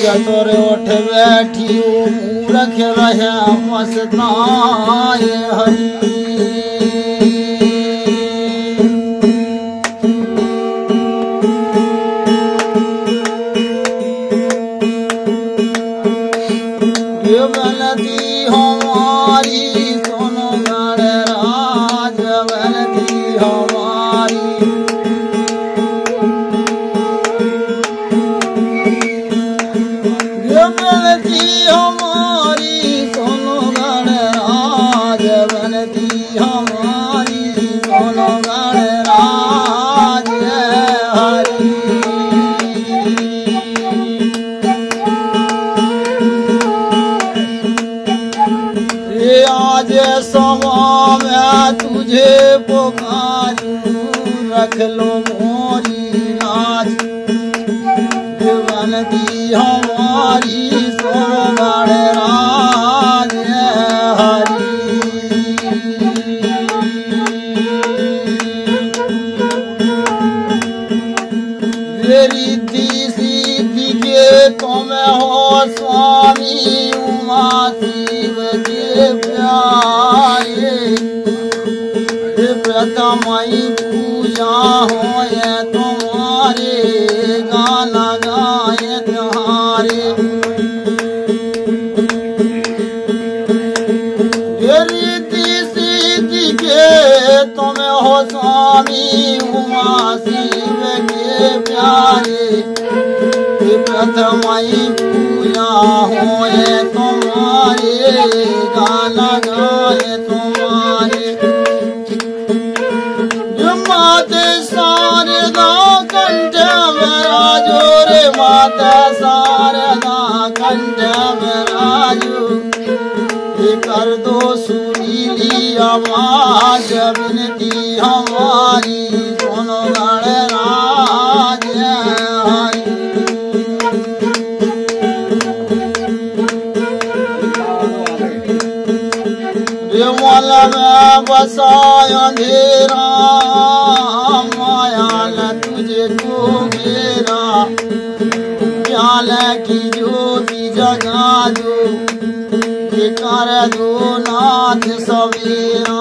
चतुर उठ बैठी मूर्ख रहे मस्ताए हरी। बनती हमारी सुनो गणराज बनती हमारी। बनती हमारी सुनो गणराज बनती हमारी सुनो गणराज हरी। आज सवा में तुझे पुकारूं रख लो मोरी लाज। बनती हमारी सुनो गणराज हरी। रिद्धि सिद्धि के तुम हो स्वामी उमा शिव के प्यारे। प्रथमई पूजा हो तुम्हारे गाना गाए तुम्हारे। रिद्धि सिद्धि के तुम हो स्वामी उमा शिव के प्यारे। प्रथमई पूजा हो तुम्हारे गाना गाए तुम्हारे। माते शारदा कंठ में राजो रे माता शारदा कंठ में राजो। कर दो सुरीली आवाज विनती हमारी सुनो गणराज हरी। विमल में बसाय अंधेरा मायाल तुझको घेरा। प्याल की ज्योति जगा दो कर दो नाथ सवेरा।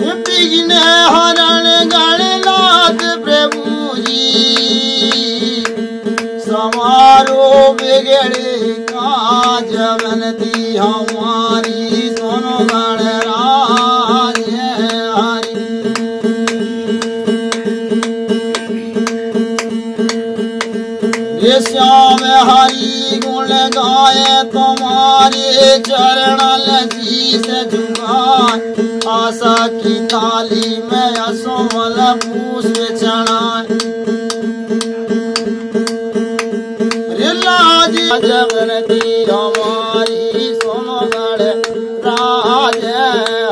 विघ्न हरण गणनाथ प्रभु जी समारो बिगड़े काज बनती हमारी सुनो गणराज हरी। श्याम हरि गुण गाए तुम्हारे चरणल शीस झुकाए। आशा की थाली में असोमल पुष्प चढ़ाए। लाज बनती हमारी सुनो गणराज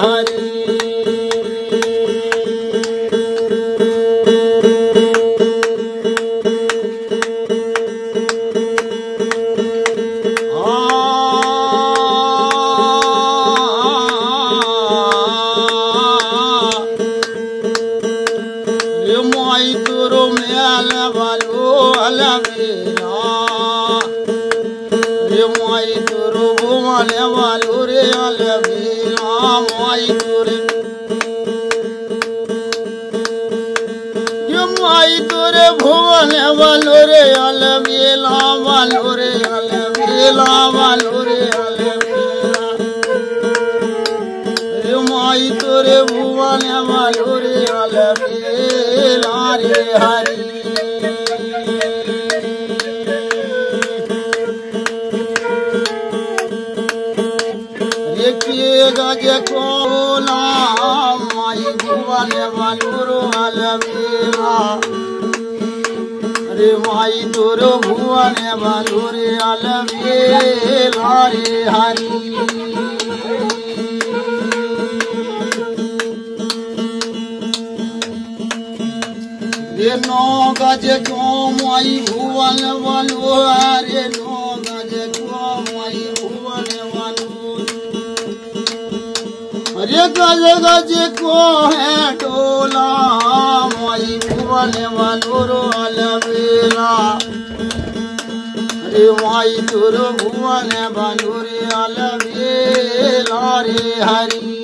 हरी। माई तुरो मेल वालो अलमेरा। माई तुरो भुवन वालो रे अलमेरा। माई तुरे माई तुरे भुवन वालो रे अलमेला वालो रे अलमेला वालो रे अलमेला। माई तुरे भुवन वालो रे अलमेला रे हरी। गज कोला माई भुवन वालो अलमेला। रे माई तुरो भुवन वालो रे अलमेला रे हरी। रे नौ गज को माई भुवन वालो रे नौ गज को माई भुवन वालो। रे गज गज को है टोला माई भुवन भुवन वालो अलबेला रे माई तुर भुवन वालो रे अलबेला रे हरि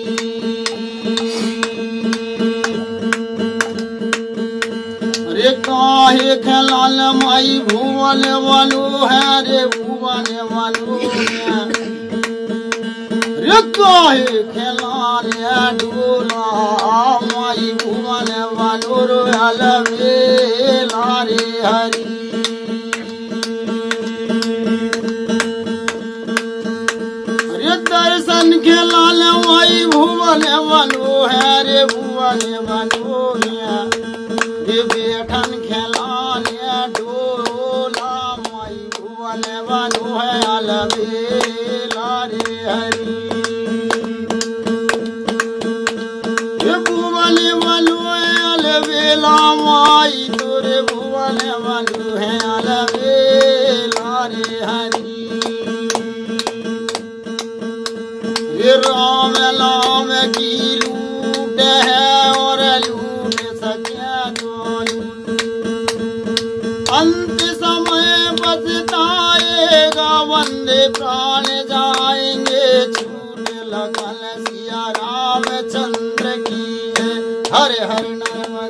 रे काहे खेलाल माई भुवन वालो है रे भुवन वालो रे काहे खेलाल डोला माई भुवन वालो रे अलबेला रे हरि दर्शन के लाल माई भुवन वालो है रे भुवन वालो रे बेठन खेलाल डोला माई भुवन वालो है अलबेला रे हरि रे भुवन वालो है अलबेला माई तोरे भुवन वालो है अलबेला रे हरि राम नाम की लूट है और लूट सके तो अंत समय पछताएगा वंदे प्राण जाएंगे छूट लगन सिया रामचंद्र की हरे हर नर